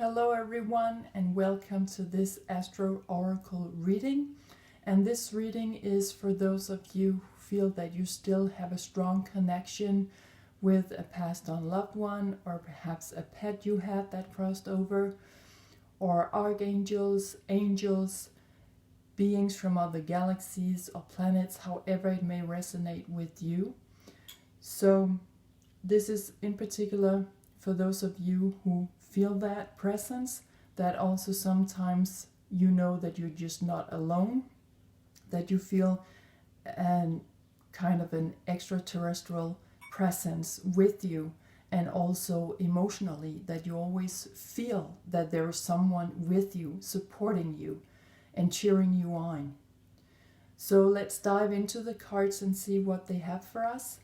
Hello everyone and welcome to this Astro Oracle reading. And this reading is for those of you who feel that you still have a strong connection with a passed on loved one, or perhaps a pet you had that crossed over, or archangels, angels, beings from other galaxies or planets, however it may resonate with you. So this is in particular for those of you who feel that presence, that also sometimes you know that you're just not alone, that you feel an kind of an extraterrestrial presence with you, and also emotionally that you always feel that there is someone with you, supporting you and cheering you on. So let's dive into the cards and see what they have for us.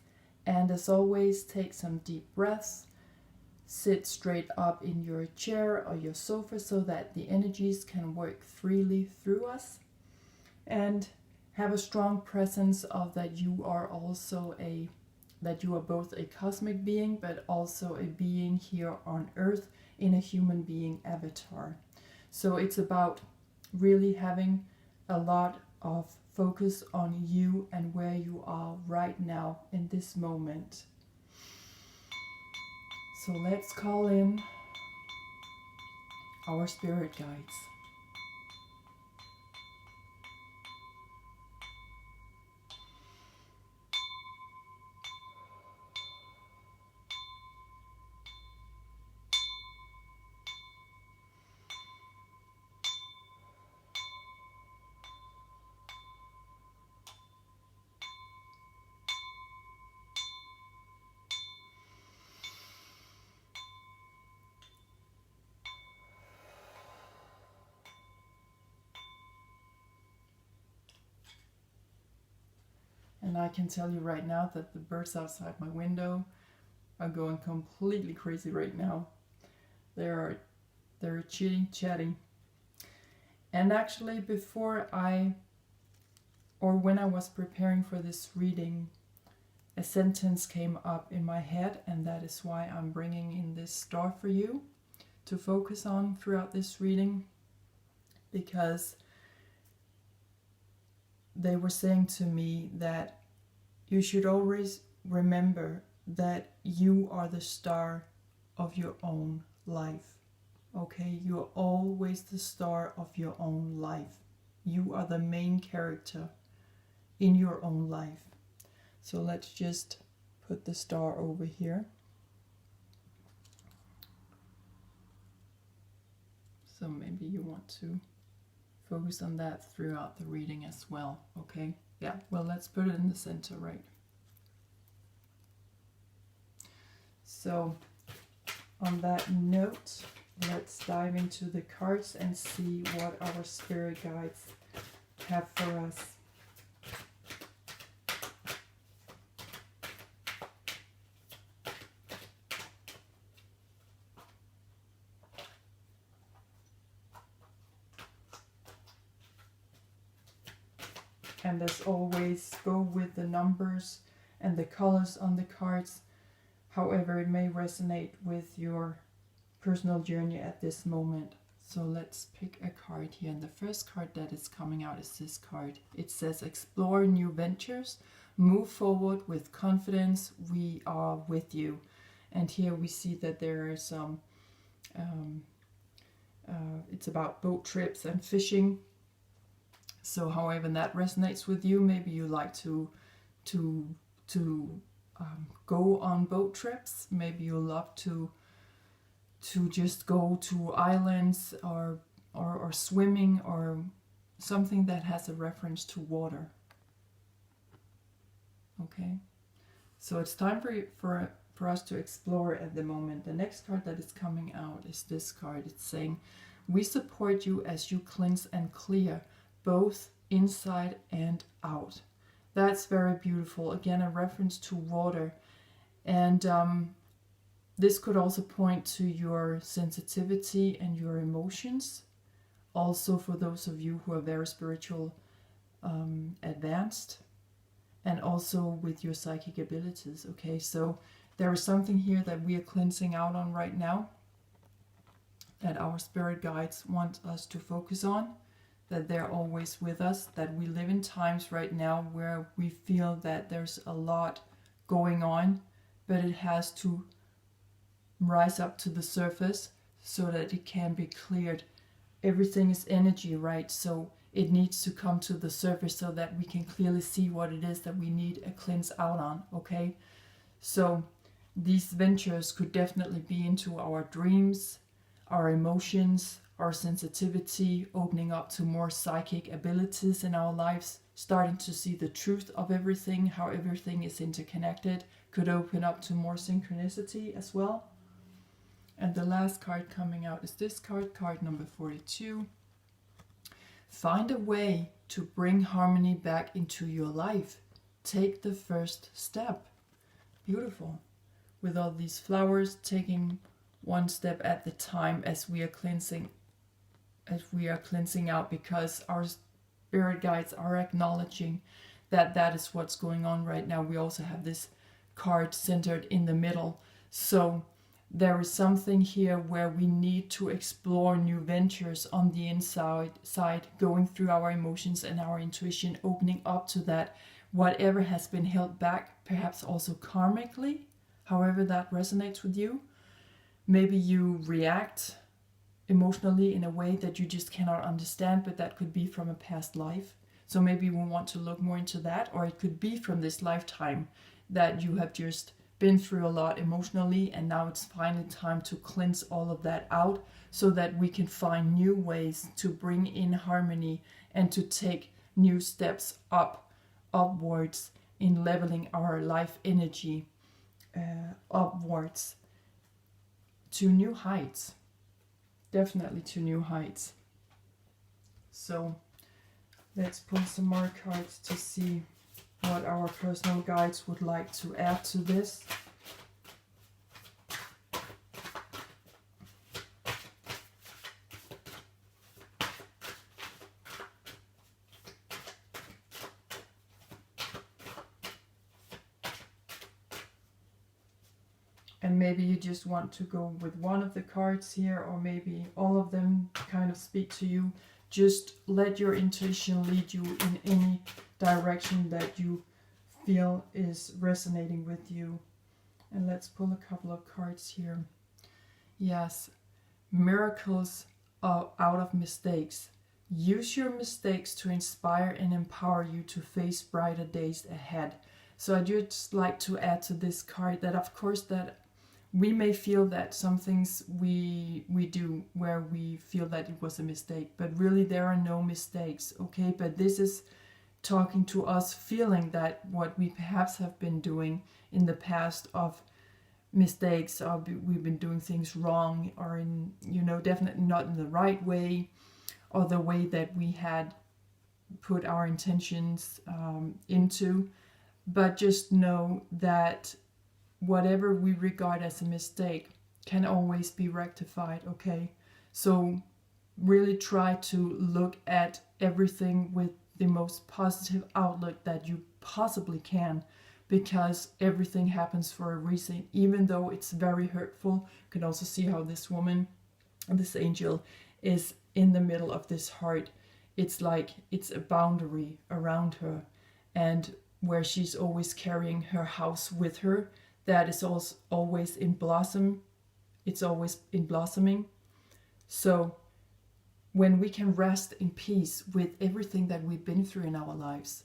And as always, take some deep breaths. Sit straight up in your chair or your sofa so that the energies can work freely through us, and have a strong presence of that you are both a cosmic being but also a being here on earth in a human being avatar. So it's about really having a lot of focus on you and where you are right now in this moment. So let's call in our spirit guides. And I can tell you right now that the birds outside my window are going completely crazy right now. They're chitty chatting. And actually when I was preparing for this reading, a sentence came up in my head, and that is why I'm bringing in this star for you to focus on throughout this reading, because they were saying to me that you should always remember that you are the star of your own life. Okay, you're always the star of your own life. You are the main character in your own life. So let's just put the star over here. So maybe you want to focus on that throughout the reading as well, okay? Yeah, well, let's put it in the center, right? So, on that note, let's dive into the cards and see what our spirit guides have for us. And as always, go with the numbers and the colors on the cards, however it may resonate with your personal journey at this moment. So let's pick a card here. And the first card that is coming out is this card. It says, explore new ventures, move forward with confidence, we are with you. And here we see that there are some, it's about boat trips and fishing. So however that resonates with you, maybe you like to go on boat trips. Maybe you love to just go to islands or swimming, or something that has a reference to water. Okay, so it's time for us to explore at the moment. The next card that is coming out is this card. It's saying, we support you as you cleanse and clear, both inside and out. That's very beautiful. Again, a reference to water. And this could also point to your sensitivity and your emotions. Also for those of you who are very spiritual, advanced, and also with your psychic abilities. Okay, so there is something here that we are cleansing out on right now. that our spirit guides want us to focus on, that they're always with us, that we live in times right now where we feel that there's a lot going on, but it has to rise up to the surface so that it can be cleared. Everything is energy, right? So it needs to come to the surface so that we can clearly see what it is that we need a cleanse out on, okay? So these ventures could definitely be into our dreams, our emotions, our sensitivity, opening up to more psychic abilities in our lives, starting to see the truth of everything, how everything is interconnected, could open up to more synchronicity as well. And the last card coming out is this card, card number 42. Find a way to bring harmony back into your life. Take the first step. Beautiful. With all these flowers, taking one step at the time as we are cleansing out, because our spirit guides are acknowledging that that is what's going on right now. We also have this card centered in the middle. So there is something here where we need to explore new ventures on the inside, going through our emotions and our intuition, opening up to that, whatever has been held back, perhaps also karmically, however that resonates with you. Maybe you react emotionally in a way that you just cannot understand, but that could be from a past life. So maybe we want to look more into that, or it could be from this lifetime that you have just been through a lot emotionally, and now it's finally time to cleanse all of that out so that we can find new ways to bring in harmony and to take new steps upwards in leveling our life energy upwards to new heights, definitely to new heights. So let's pull some more cards to see what our personal guides would like to add to this. And maybe you just want to go with one of the cards here, or maybe all of them kind of speak to you. Just let your intuition lead you in any direction that you feel is resonating with you. And let's pull a couple of cards here. Yes, miracles are out of mistakes. Use your mistakes to inspire and empower you to face brighter days ahead. So I'd just like to add to this card that, of course, that we may feel that some things we do where we feel that it was a mistake, but really there are no mistakes, okay? But this is talking to us feeling that what we perhaps have been doing in the past of mistakes, or we've been doing things wrong, or in, definitely not in the right way, or the way that we had put our intentions into. But just know that whatever we regard as a mistake can always be rectified, okay? So really try to look at everything with the most positive outlook that you possibly can, because everything happens for a reason, even though it's very hurtful. You can also see how this woman, this angel, is in the middle of this heart. It's like it's a boundary around her, and where she's always carrying her house with her, that is also always in blossom. It's always in blossoming. So when we can rest in peace with everything that we've been through in our lives,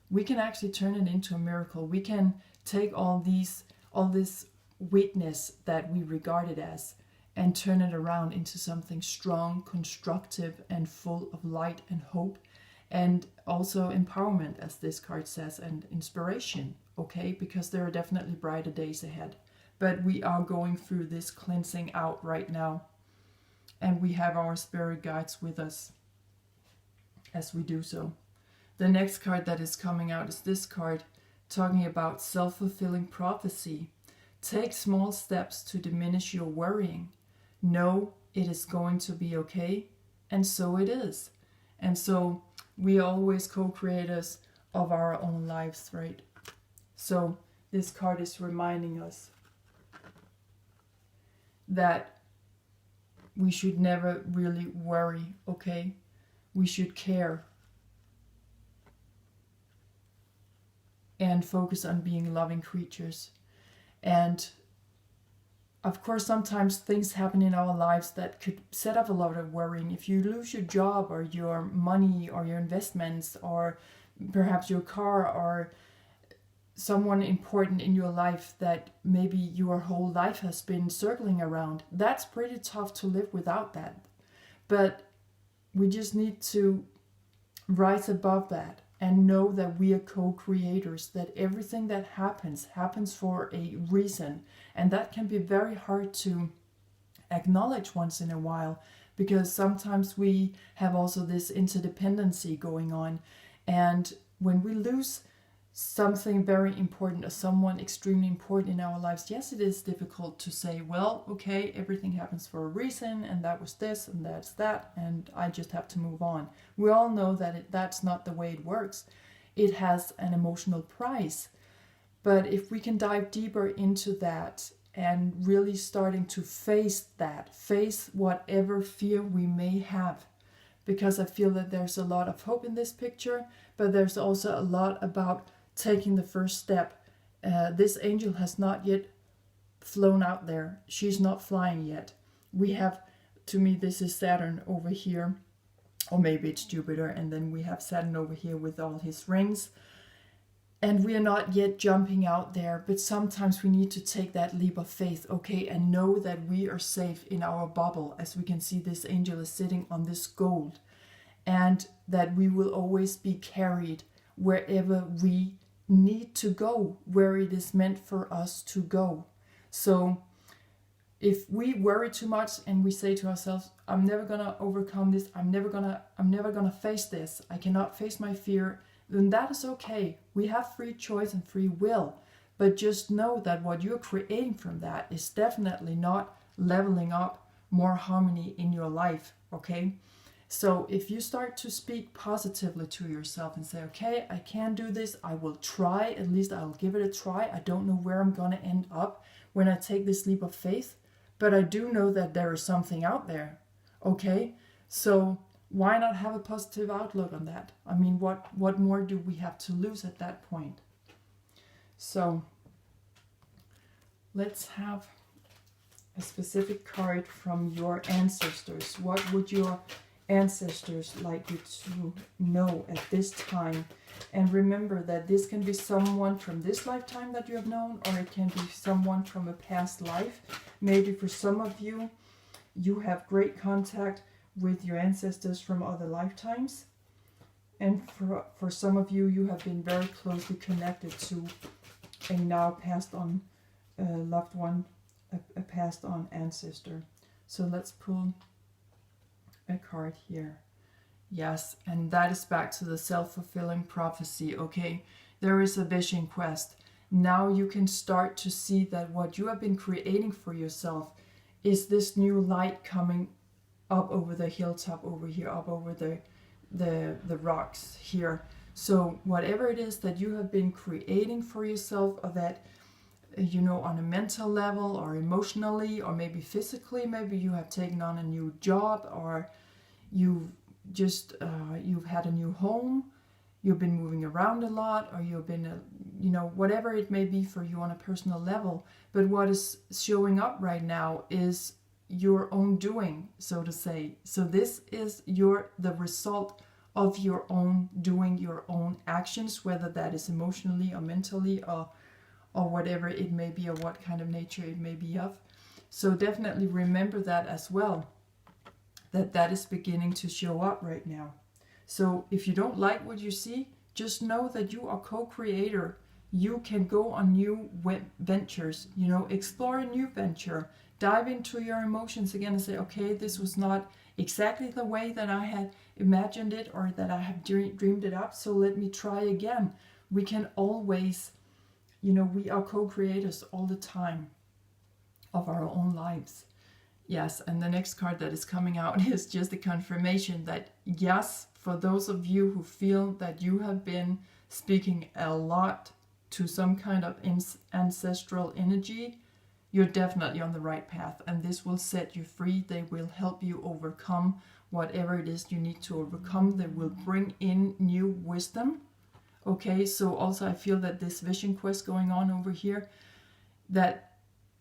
we can actually turn it into a miracle. We can take all this weakness that we regard it as and turn it around into something strong, constructive, and full of light and hope, and also empowerment, as this card says, and inspiration, okay? Because there are definitely brighter days ahead. But we are going through this cleansing out right now, and we have our spirit guides with us as we do so. The next card that is coming out is this card, talking about self-fulfilling prophecy. Take small steps to diminish your worrying. Know it is going to be okay, and so it is. And so we are always co-creators of our own lives, right? So this card is reminding us that we should never really worry, okay? We should care and focus on being loving creatures. And of course, sometimes things happen in our lives that could set up a lot of worrying. If you lose your job or your money or your investments or perhaps your car or someone important in your life that maybe your whole life has been circling around, that's pretty tough to live without that. But we just need to rise above that and know that we are co-creators, that everything that happens for a reason. And that can be very hard to acknowledge once in a while, because sometimes we have also this interdependency going on. And when we lose something very important or someone extremely important in our lives, yes, it is difficult to say, well, okay, everything happens for a reason, and that was this and that's that, and I just have to move on. We all know that that's not the way it works. It has an emotional price. But if we can dive deeper into that and really starting to face whatever fear we may have, because I feel that there's a lot of hope in this picture, but there's also a lot about taking the first step. This angel has not yet flown out there. She's not flying yet. We have, to me, this is Saturn over here, or maybe it's Jupiter, and then we have Saturn over here with all his rings. And we are not yet jumping out there, but sometimes we need to take that leap of faith, okay, and know that we are safe in our bubble. As we can see, this angel is sitting on this gold, and that we will always be carried wherever we need to go, where it is meant for us to go. So if we worry too much and we say to ourselves, I'm never gonna overcome this, I'm never gonna face this, I cannot face my fear, then that is okay. We have free choice and free will, but just know that what you're creating from that is definitely not leveling up more harmony in your life, okay? So if you start to speak positively to yourself and say, okay, I can do this, I will try, at least I'll give it a try. I don't know where I'm going to end up when I take this leap of faith, but I do know that there is something out there, okay? So why not have a positive outlook on that? I mean, what more do we have to lose at that point? So let's have a specific card from your ancestors. What would your ancestors like you to know at this time? And remember that this can be someone from this lifetime that you have known, or it can be someone from a past life. Maybe for some of you, you have great contact with your ancestors from other lifetimes, and for some of you, you have been very closely connected to a now passed on loved one, a passed on ancestor. So let's pull a card here. Yes, and that is back to the self-fulfilling prophecy, okay? There is a vision quest. Now you can start to see that what you have been creating for yourself is this new light coming up over the hilltop over here, up over the rocks here. So whatever it is that you have been creating for yourself, or that, you know, on a mental level or emotionally or maybe physically, maybe you have taken on a new job, or you've just you've had a new home, you've been moving around a lot, or you've been you know, whatever it may be for you on a personal level. But what is showing up right now is your own doing, so to say. So this is the result of your own doing, your own actions, whether that is emotionally or mentally or whatever it may be, or what kind of nature it may be of. So definitely remember that as well, that is beginning to show up right now. So if you don't like what you see, just know that you are co-creator. You can go on new ventures, you know, explore a new venture, dive into your emotions again and say, okay, this was not exactly the way that I had imagined it or that I have dreamed it up, so let me try again. We can always, you know, we are co-creators all the time of our own lives. Yes, and the next card that is coming out is just a confirmation that, yes, for those of you who feel that you have been speaking a lot to some kind of ancestral energy, you're definitely on the right path, and this will set you free. They will help you overcome whatever it is you need to overcome. They will bring in new wisdom. Okay, so also I feel that this vision quest going on over here, that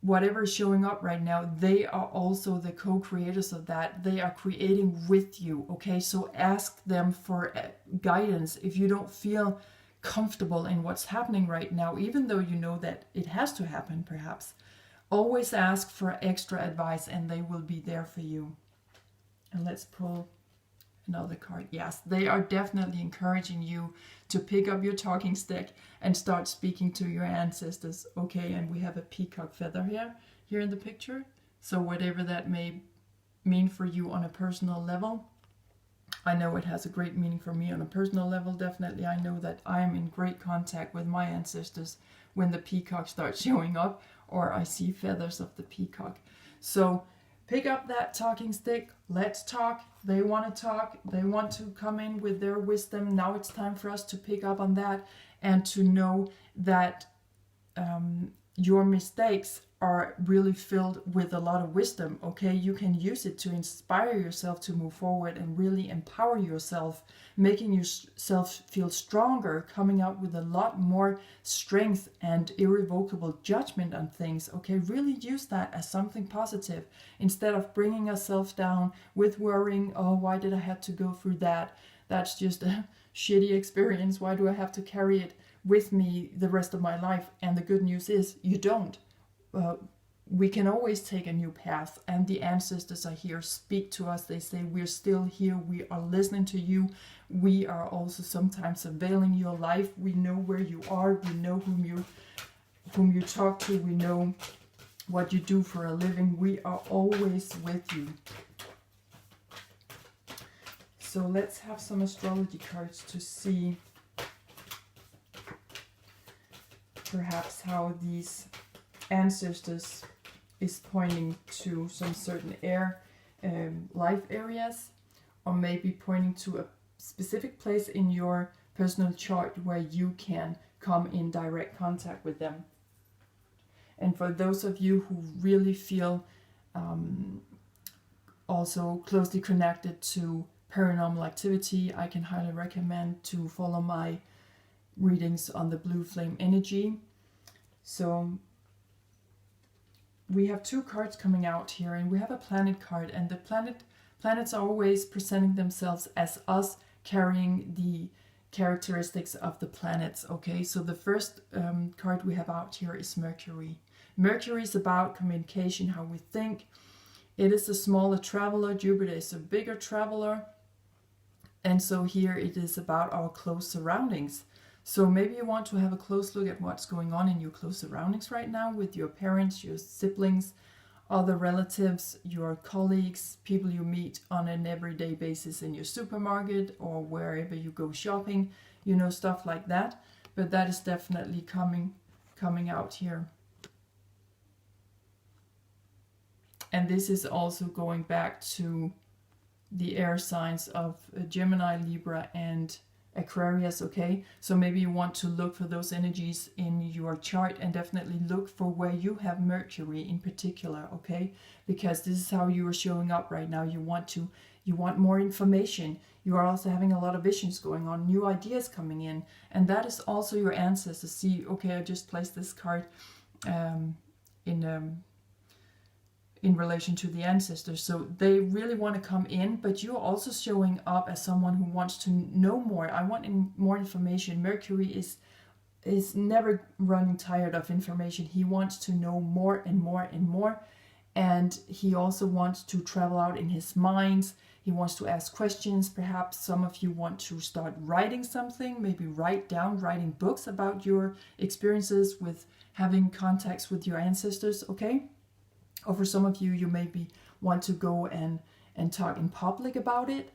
whatever is showing up right now, they are also the co-creators of that. They are creating with you. Okay, so ask them for guidance if you don't feel comfortable in what's happening right now, even though you know that it has to happen perhaps. Always ask for extra advice and they will be there for you. And let's pull another card. Yes, they are definitely encouraging you to pick up your talking stick and start speaking to your ancestors. Okay, and we have a peacock feather here in the picture. So whatever that may mean for you on a personal level, I know it has a great meaning for me on a personal level. Definitely, I know that I am in great contact with my ancestors when the peacock starts showing up, or I see feathers of the peacock. So pick up that talking stick. Let's talk. They want to talk. They want to come in with their wisdom. Now it's time for us to pick up on that and to know that your mistakes are really filled with a lot of wisdom. Okay, you can use it to inspire yourself to move forward and really empower yourself, making yourself feel stronger, coming out with a lot more strength and irrevocable judgment on things. Okay, really use that as something positive instead of bringing yourself down with worrying, oh, why did I have to go through that? That's just a shitty experience. Why do I have to carry it with me the rest of my life? And the good news is you don't. We can always take a new path, and the ancestors are here, speak to us. They say we're still here, we are listening to you. We are also sometimes surveilling your life. We know where you are, we know whom you talk to, we know what you do for a living. We are always with you. So let's have some astrology cards to see perhaps how these ancestors is pointing to some certain life areas, or maybe pointing to a specific place in your personal chart where you can come in direct contact with them. And for those of you who really feel also closely connected to paranormal activity, I can highly recommend to follow my readings on the blue flame energy. So we have two cards coming out here, and we have a planet card, and the planets are always presenting themselves as us carrying the characteristics of the planets. Okay, so the first card we have out here is Mercury. Mercury is about communication, how we think. It is a smaller traveler. Jupiter is a bigger traveler, and so here it is about our close surroundings. So maybe you want to have a close look at what's going on in your close surroundings right now with your parents, your siblings, other relatives, your colleagues, people you meet on an everyday basis in your supermarket or wherever you go shopping, you know, stuff like that. But that is definitely coming out here. And this is also going back to the air signs of Gemini, Libra, and Aquarius. Okay, so maybe you want to look for those energies in your chart, and definitely look for where you have Mercury in particular. Okay, because this is how you are showing up right now. You want more information. You are also having a lot of visions going on, new ideas coming in, and that is also your ancestors. See, okay, I just placed this card in relation to the ancestors. So they really want to come in, but you're also showing up as someone who wants to know more. I want more information. Mercury is never running tired of information. He wants to know more and more and more. And he also wants to travel out in his mind. He wants to ask questions. Perhaps some of you want to start writing something, maybe writing books about your experiences with having contacts with your ancestors, okay? Or for some of you, you maybe want to go and talk in public about it.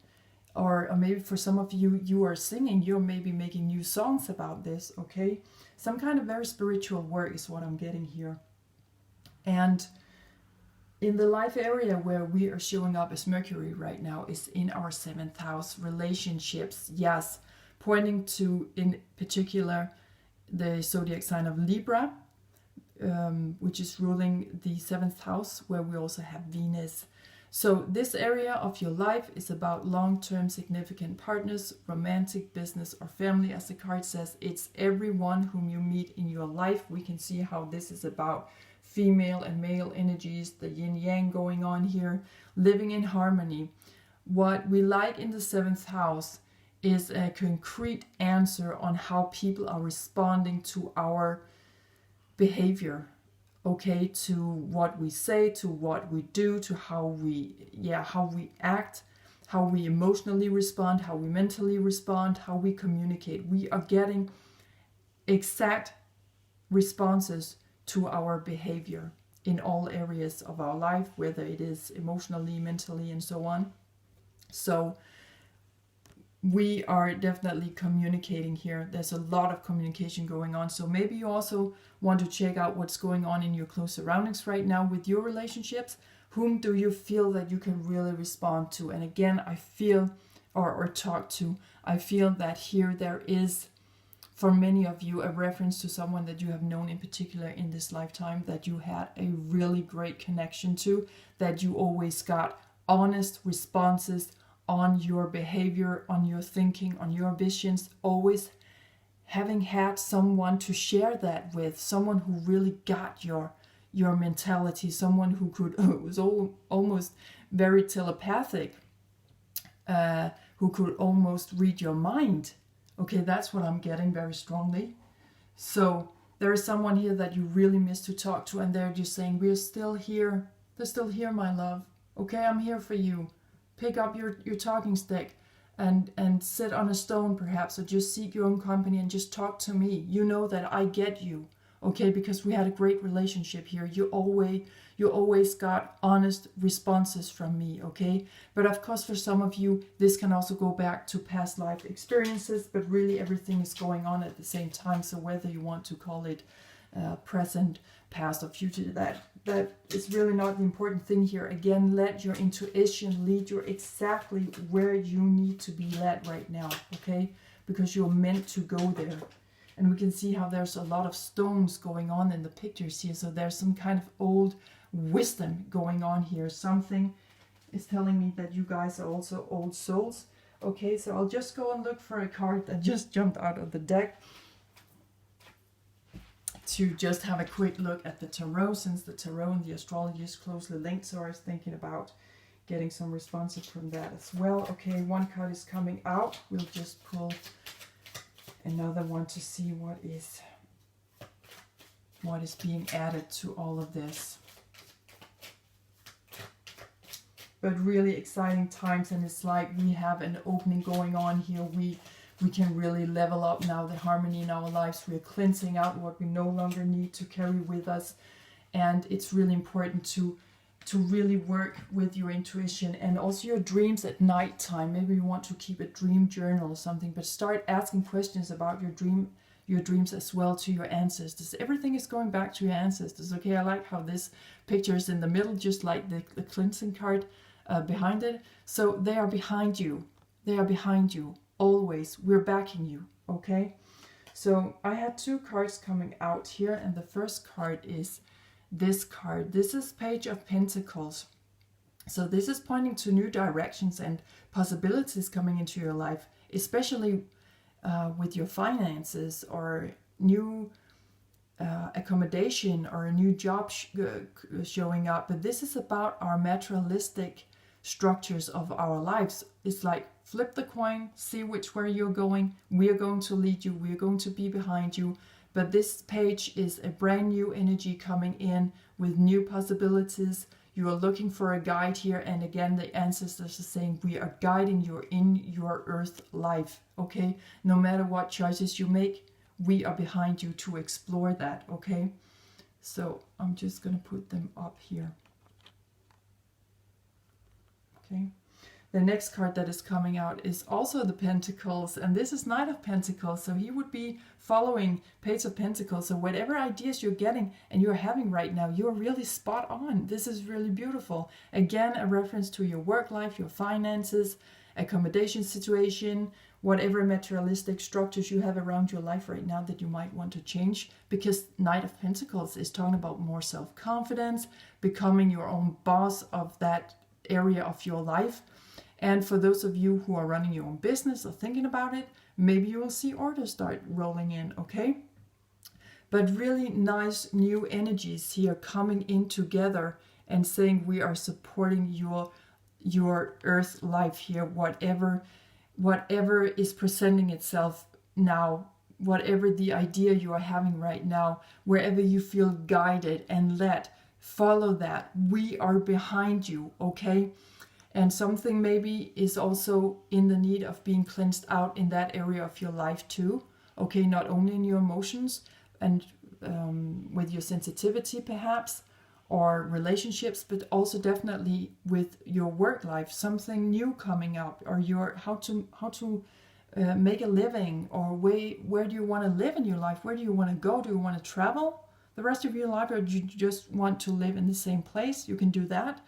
Or maybe for some of you, you are singing, you're maybe making new songs about this, okay? Some kind of very spiritual work is what I'm getting here. And in the life area where we are showing up as Mercury right now is in our 7th house, relationships. Yes, pointing to, in particular, the zodiac sign of Libra. which is ruling the 7th house, where we also have Venus. So this area of your life is about long-term significant partners, romantic, business, or family. As the card says, it's everyone whom you meet in your life. We can see how this is about female and male energies, the yin-yang going on here, living in harmony. What we like in the 7th house is a concrete answer on how people are responding to our behavior. Okay, to what we say, to what we do, to how we act, how we emotionally respond, how we mentally respond, how we communicate. We are getting exact responses to our behavior in all areas of our life, whether it is emotionally, mentally, and so on. So we are definitely communicating here. There's a lot of communication going on. So maybe you also want to check out what's going on in your close surroundings right now with your relationships. Whom do you feel that you can really respond to? And again, I feel, or talk to, I feel that here there is, for many of you, a reference to someone that you have known in particular in this lifetime, that you had a really great connection to, that you always got honest responses on your behavior, on your thinking, on your visions, always having had someone to share that with, someone who really got your mentality, someone who could, was almost very telepathic, who could almost read your mind. Okay, that's what I'm getting very strongly. So there is someone here that you really miss to talk to, and they're just saying, we're still here. They're still here, my love. Okay, I'm here for you. Pick up your talking stick and sit on a stone perhaps, or just seek your own company and just talk to me. You know that I get you, okay, because we had a great relationship here. You always got honest responses from me, okay? But of course, for some of you, this can also go back to past life experiences, but really everything is going on at the same time. So whether you want to call it present, past, or future, that is really not the important thing here. Again, let your intuition lead you exactly where you need to be led right now, okay? Because you're meant to go there. And we can see how there's a lot of stones going on in the pictures here. So there's some kind of old wisdom going on here. Something is telling me that you guys are also old souls. Okay, so I'll just go and look for a card that just jumped out of the deck, to just have a quick look at the tarot, since the tarot and the astrology is closely linked. So I was thinking about getting some responses from that as well. Okay, one card is coming out. We'll just pull another one to see what is being added to all of this. But really exciting times, and it's like we have an opening going on here. We can really level up now the harmony in our lives. We're cleansing out what we no longer need to carry with us. And it's really important to really work with your intuition and also your dreams at night time. Maybe you want to keep a dream journal or something, but start asking questions about your dreams as well to your ancestors. Everything is going back to your ancestors. Okay, I like how this picture is in the middle, just like the cleansing card behind it. So they are behind you. They are behind you. Always. We're backing you. Okay, so I had two cards coming out here, and the first card is this card. This is Page of Pentacles. So this is pointing to new directions and possibilities coming into your life, especially with your finances, or new accommodation, or a new job showing up. But this is about our materialistic structures of our lives. It's like, flip the coin, see which way you're going. We are going to lead you. We are going to be behind you. But this page is a brand new energy coming in with new possibilities. You are looking for a guide here. And again, the ancestors are saying, we are guiding you in your earth life. Okay, no matter what choices you make, we are behind you to explore that. Okay, so I'm just going to put them up here. Okay. The next card that is coming out is also the Pentacles, and this is Knight of Pentacles, so he would be following Page of Pentacles. So whatever ideas you're getting and you're having right now, you're really spot on. This is really beautiful. Again, a reference to your work life, your finances, accommodation situation, whatever materialistic structures you have around your life right now that you might want to change, because Knight of Pentacles is talking about more self-confidence, becoming your own boss of that area of your life. And for those of you who are running your own business or thinking about it, maybe you will see orders start rolling in, okay? But really nice new energies here coming in together and saying we are supporting your earth life here, whatever is presenting itself now, whatever the idea you are having right now, wherever you feel guided and led, follow that. We are behind you, okay? And something maybe is also in the need of being cleansed out in that area of your life too. Okay, not only in your emotions and with your sensitivity perhaps, or relationships, but also definitely with your work life. Something new coming up, or your how to make a living, or where do you want to live in your life? Where do you want to go? Do you want to travel the rest of your life, or do you just want to live in the same place? You can do that.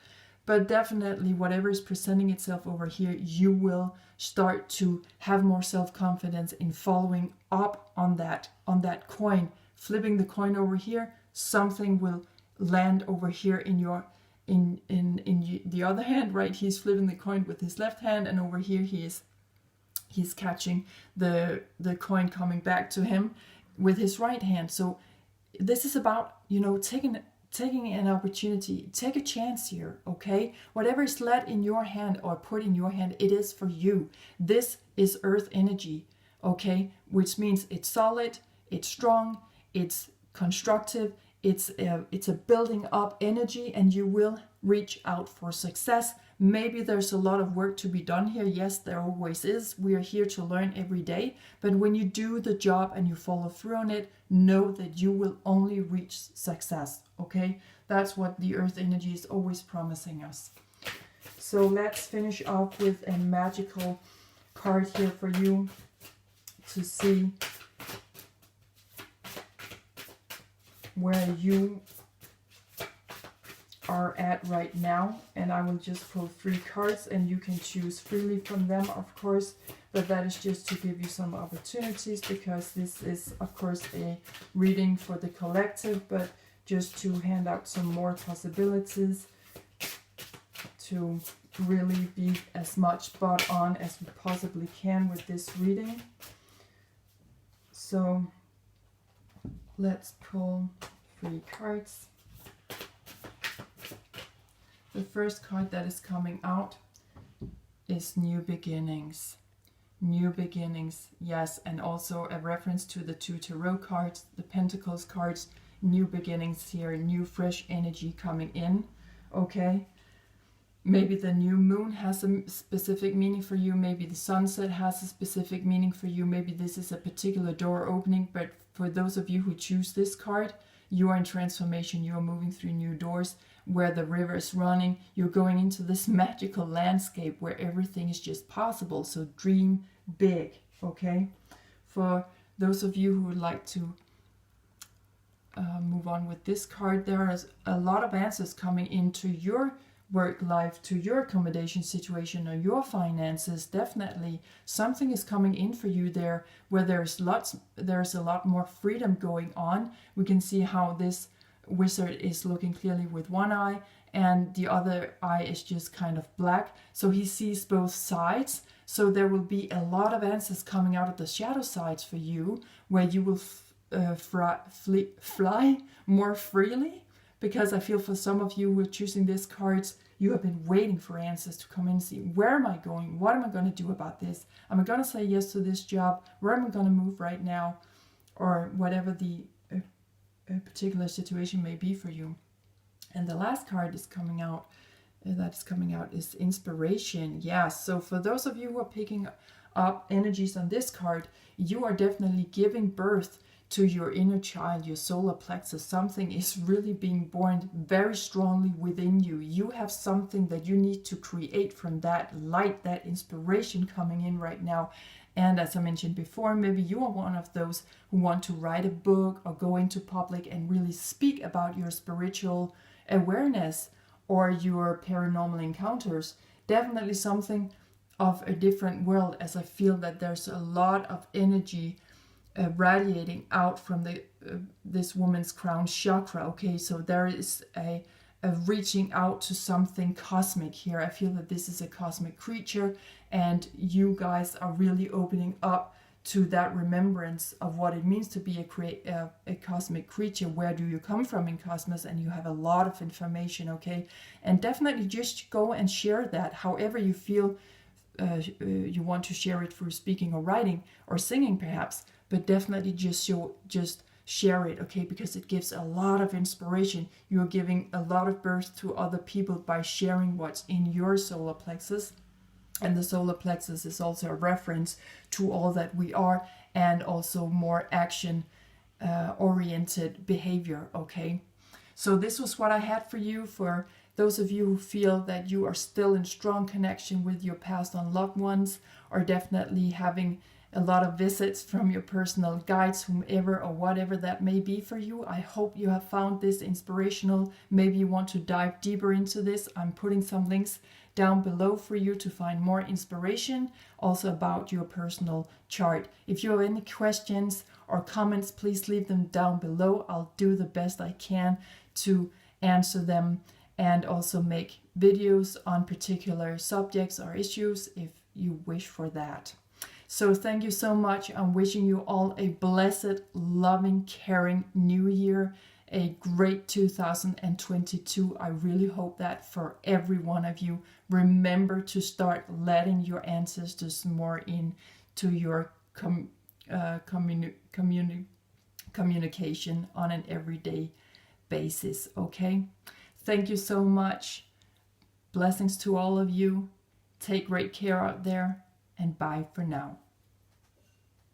But definitely whatever is presenting itself over here, you will start to have more self-confidence in following up on that coin. Flipping the coin over here, something will land over here in your in the other hand, right? He's flipping the coin with his left hand, and over here he's catching the coin coming back to him with his right hand. So this is about, you know, taking an opportunity, take a chance here, okay? Whatever is led in your hand or put in your hand, it is for you. This is earth energy, okay? Which means it's solid, it's strong, it's constructive, it's a building up energy, and you will reach out for success. Maybe there's a lot of work to be done here. Yes, there always is. We are here to learn every day. But when you do the job and you follow through on it, know that you will only reach success, okay? That's what the earth energy is always promising us. So let's finish off with a magical card here for you to see where you are at right now. And I will just pull 3 cards, and you can choose freely from them, of course, but that is just to give you some opportunities, because this is of course a reading for the collective, but just to hand out some more possibilities to really be as much spot on as we possibly can with this reading. So let's pull 3 cards. The first card that is coming out is New Beginnings. New Beginnings, yes, and also a reference to the 2 Tarot cards, the Pentacles cards. New beginnings here, new fresh energy coming in, okay? Maybe the new moon has a specific meaning for you. Maybe the sunset has a specific meaning for you. Maybe this is a particular door opening, but for those of you who choose this card, you are in transformation. You are moving through new doors where the river is running. You're going into this magical landscape where everything is just possible. So dream big, okay? For those of you who would like to move on with this card, there is a lot of answers coming into your work life, to your accommodation situation or your finances. Definitely something is coming in for you there where there's a lot more freedom going on. We can see how this wizard is looking clearly with one eye, and the other eye is just kind of black, so he sees both sides. So there will be a lot of answers coming out of the shadow sides for you, where you will fly more freely, because I feel for some of you who are choosing these cards, you have been waiting for answers to come in and see, where am I going? What am I going to do about this? Am I going to say yes to this job? Where am I going to move right now? Or whatever the particular situation may be for you. And the last card is coming out, is Inspiration. Yeah, so for those of you who are picking up energies on this card, you are definitely giving birth to your inner child, your solar plexus. Something is really being born very strongly within you. You have something that you need to create from that light, that inspiration coming in right now. And as I mentioned before, maybe you are one of those who want to write a book or go into public and really speak about your spiritual awareness or your paranormal encounters. Definitely something of a different world, as I feel that there's a lot of energy radiating out from this woman's crown chakra. Okay, so there is a reaching out to something cosmic here. I feel that this is a cosmic creature, and you guys are really opening up to that remembrance of what it means to be a cosmic creature. Where do you come from in cosmos? And you have a lot of information. Okay, and definitely just go and share that however you feel you want to share it through speaking or writing or singing perhaps, but definitely just share it, okay, because it gives a lot of inspiration. You're giving a lot of birth to other people by sharing what's in your solar plexus. And the solar plexus is also a reference to all that we are, and also more action oriented behavior. Okay, so this was what I had for you. For those of you who feel that you are still in strong connection with your past on loved ones, or definitely having a lot of visits from your personal guides, whomever or whatever that may be for you, I hope you have found this inspirational. Maybe you want to dive deeper into this. I'm putting some links down below for you to find more inspiration also about your personal chart. If you have any questions or comments, please leave them down below. I'll do the best I can to answer them, and also make videos on particular subjects or issues if you wish for that. So thank you so much. I'm wishing you all a blessed, loving, caring new year, a great 2022. I really hope that for every one of you. Remember to start letting your ancestors more into your communication on an everyday basis, okay? Thank you so much. Blessings to all of you. Take great care out there, and bye for now.